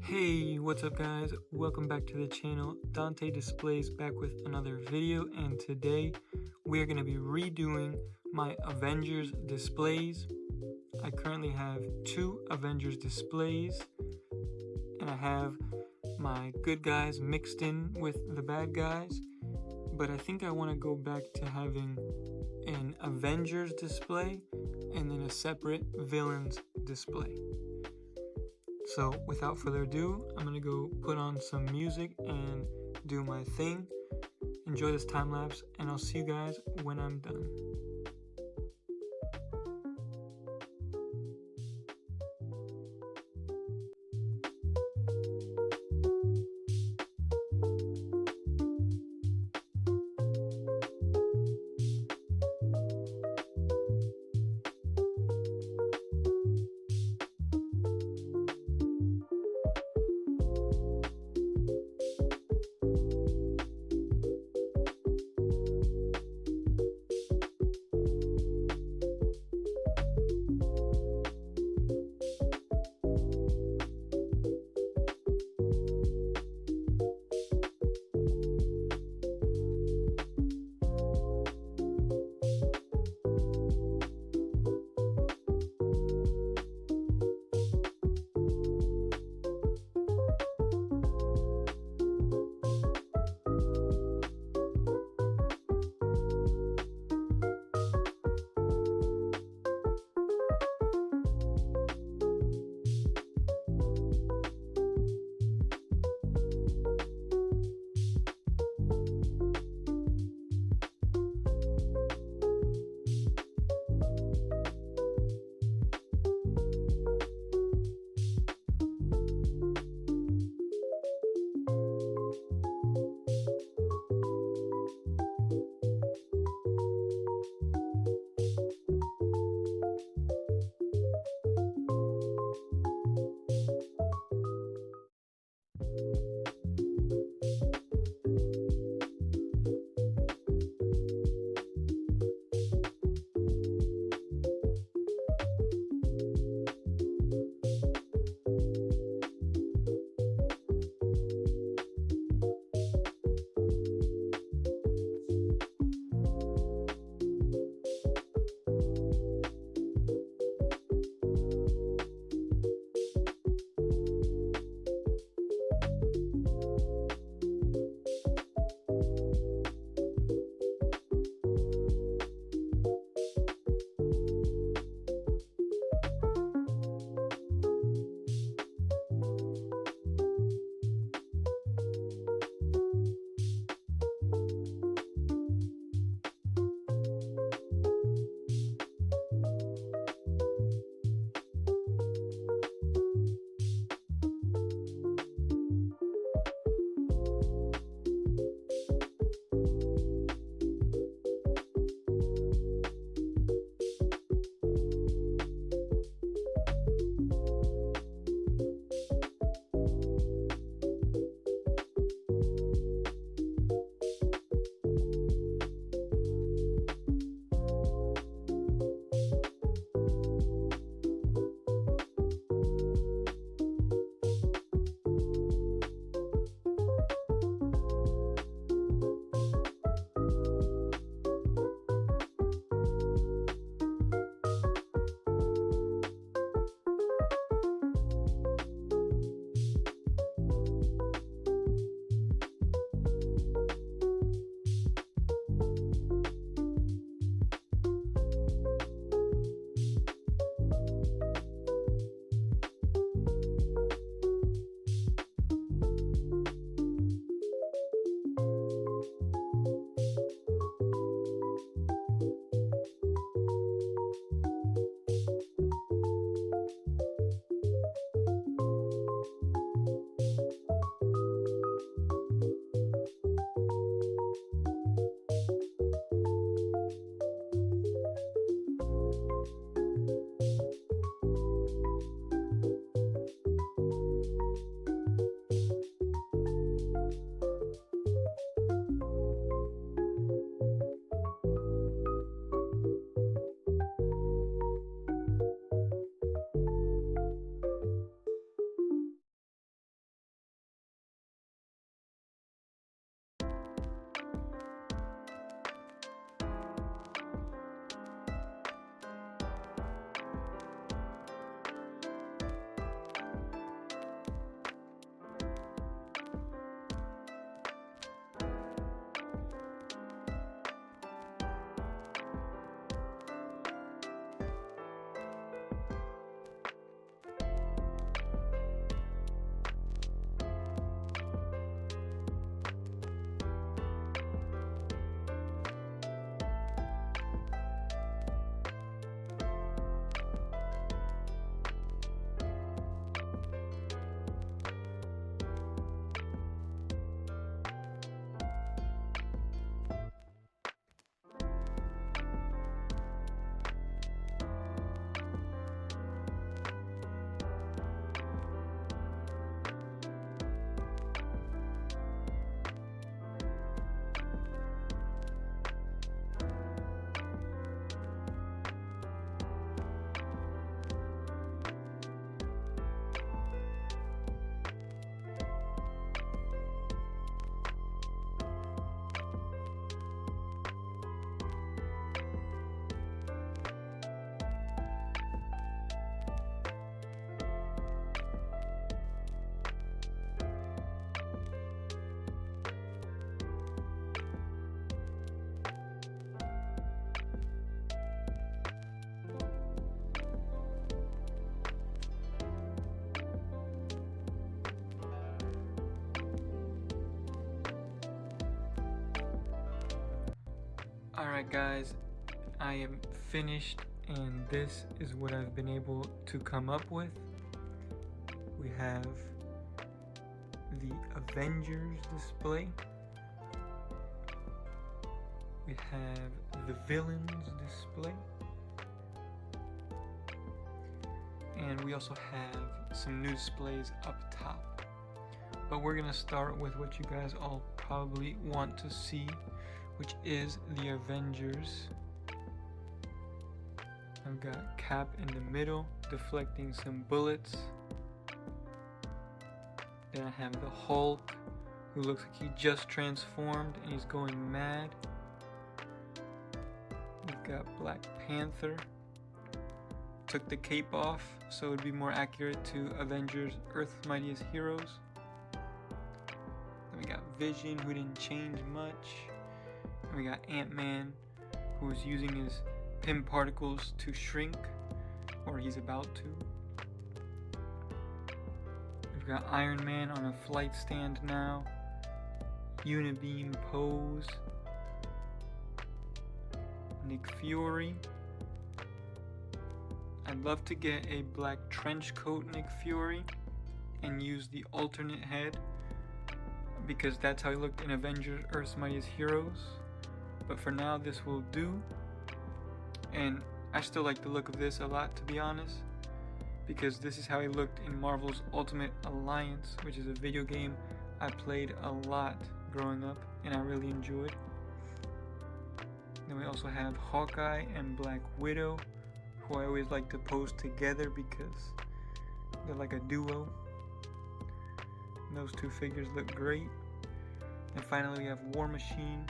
Hey, what's up guys? Welcome back to the channel. Dante Displays back with another video, and today we are going to be redoing my Avengers displays. I currently have 2 Avengers displays, and I have my good guys mixed in with the bad guys, but I think I want to go back to having an Avengers display and then a separate villains display. So without further ado, I'm going to go put on some music and do my thing. Enjoy this time lapse, and I'll see you guys when I'm done. Alright guys, I am finished and this is what I've been able to come up with. We have the Avengers display. We have the villains display. And we also have some new displays up top. But we're gonna start with what you guys all probably want to see, which is the Avengers. I've got Cap in the middle, deflecting some bullets. Then I have the Hulk, who looks like he just transformed and he's going mad. We've got Black Panther. Took the cape off so it would be more accurate to Avengers Earth's Mightiest Heroes. Then we got Vision, who didn't change much. And we got Ant-Man, who is using his Pym particles to shrink, or he's about to. We've got Iron Man on a flight stand now. Unibeam pose. Nick Fury. I'd love to get a black trench coat Nick Fury and use the alternate head, because that's how he looked in Avengers Earth's Mightiest Heroes. But for now this will do. And I still like the look of this a lot, to be honest, because this is how he looked in Marvel's Ultimate Alliance, which is a video game I played a lot growing up and I really enjoyed. Then we also have Hawkeye and Black Widow, who I always like to pose together because they're like a duo. And those two figures look great. And finally we have War Machine,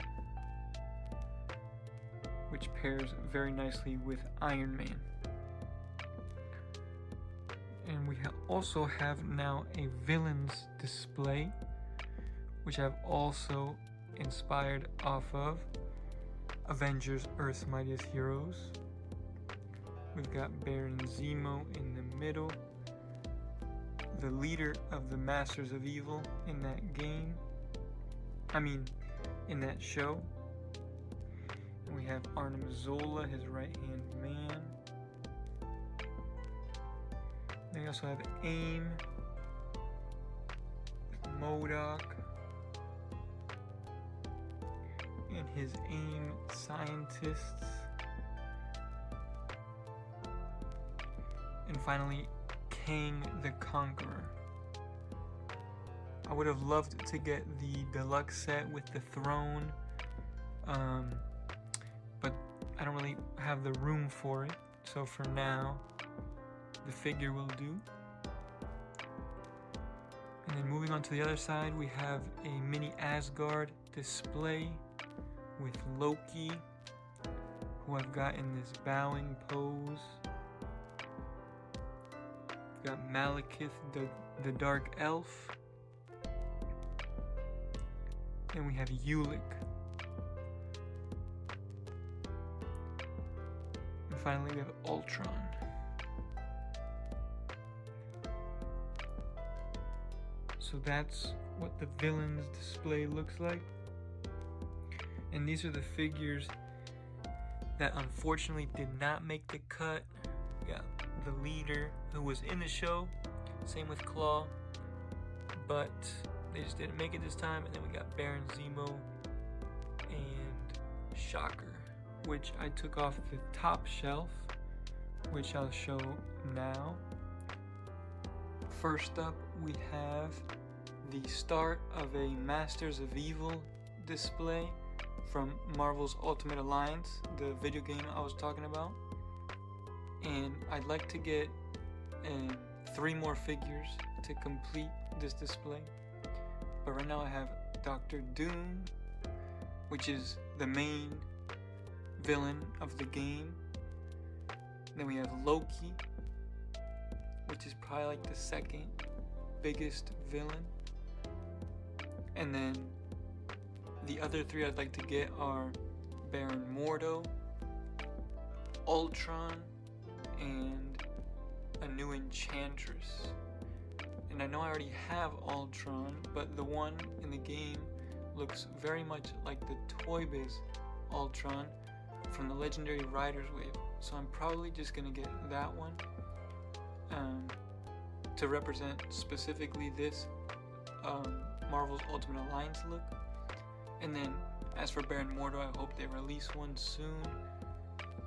which pairs very nicely with Iron Man. And we also have now a villains display, which I've also inspired off of Avengers Earth's Mightiest Heroes. We've got Baron Zemo in the middle, the leader of the Masters of Evil in that game. In that show. And we have Arnim Zola, his right-hand man. Then we also have AIM, MODOK, and his AIM scientists. And finally, Kang the Conqueror. I would have loved to get the deluxe set with the throne, but I don't really have the room for it. So for now, the figure will do. And then moving on to the other side, we have a mini Asgard display with Loki, who I've got in this bowing pose. We've got Malekith, the Dark Elf. And we have Ulick. And finally we have Ultron. So that's what the villains display looks like. And these are the figures that unfortunately did not make the cut. We got the leader who was in the show, same with Claw, but they just didn't make it this time. And then we got Baron Zemo and Shocker, which I took off the top shelf, which I'll show now. First up, we have the start of a Masters of Evil display from Marvel's Ultimate Alliance, the video game I was talking about. And I'd like to get 3 more figures to complete this display. But right now I have Dr. Doom, which is the main villain of the game. Then we have Loki, which is probably like the second biggest villain. And then the other 3 I'd like to get are Baron Mordo, Ultron, and a new Enchantress. And I know I already have Ultron, but the one in the game looks very much like the Toy Biz Ultron, from the Legendary Riders wave. So I'm probably just gonna get that one to represent specifically this Marvel's Ultimate Alliance look. And then as for Baron Mordo, I hope they release one soon.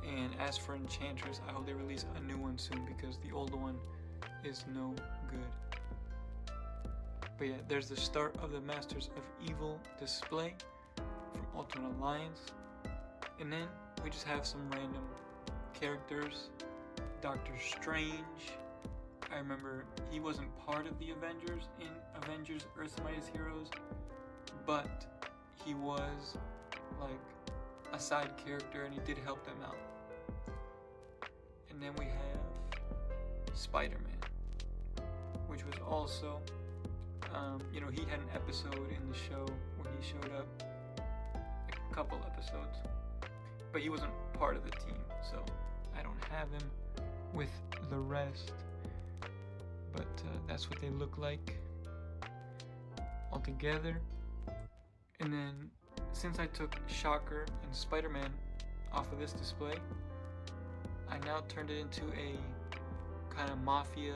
And as for Enchantress, I hope they release a new one soon, because the old one is no good. But yeah, there's the start of the Masters of Evil display from Ultimate Alliance. And then we just have some random characters. Doctor Strange. I remember he wasn't part of the Avengers in Avengers Earth's Mightiest Heroes, but he was like a side character and he did help them out. And then we have Spider-Man, which was also, he had an episode in the show where he showed up, like a couple episodes, but he wasn't part of the team, so I don't have him with the rest. But that's what they look like all together. And then since I took Shocker and Spider-Man off of this display, I now turned it into a kind of mafia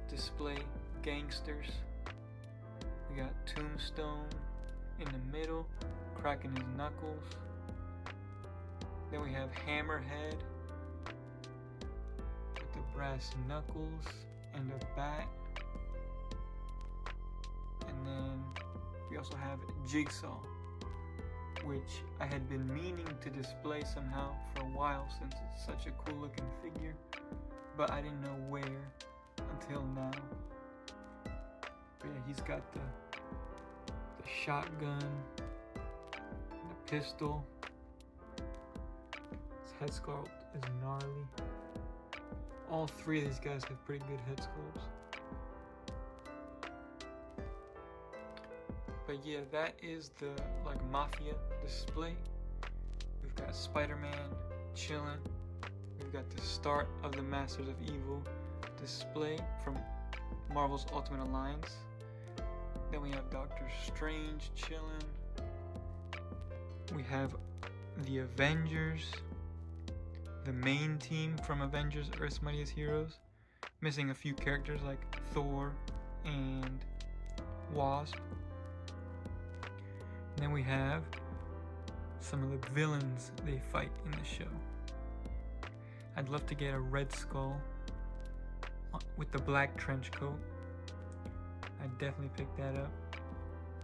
display. Gangsters. We got Tombstone in the middle, cracking his knuckles. Then we have Hammerhead with the brass knuckles and a bat. And then we also have Jigsaw, which I had been meaning to display somehow for a while, since it's such a cool looking figure, but I didn't know where until now. But yeah, he's got the shotgun, the pistol. His head sculpt is gnarly. All three of these guys have pretty good head sculpts. But yeah, that is the mafia display. We've got Spider-Man chilling. We've got the start of the Masters of Evil display from Marvel's Ultimate Alliance. Then we have Doctor Strange chilling. We have the Avengers, the main team from Avengers Earth's Mightiest Heroes, missing a few characters like Thor and Wasp. And then we have some of the villains they fight in the show. I'd love to get a Red Skull with the black trench coat. I'd definitely pick that up.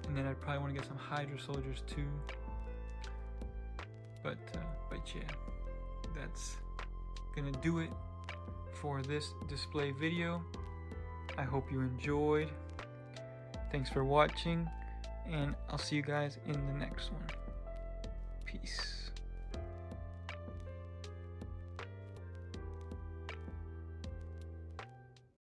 And then I'd probably want to get some Hydra soldiers too. But yeah, that's gonna do it for this display video. I hope you enjoyed. Thanks for watching, and I'll see you guys in the next one. Peace.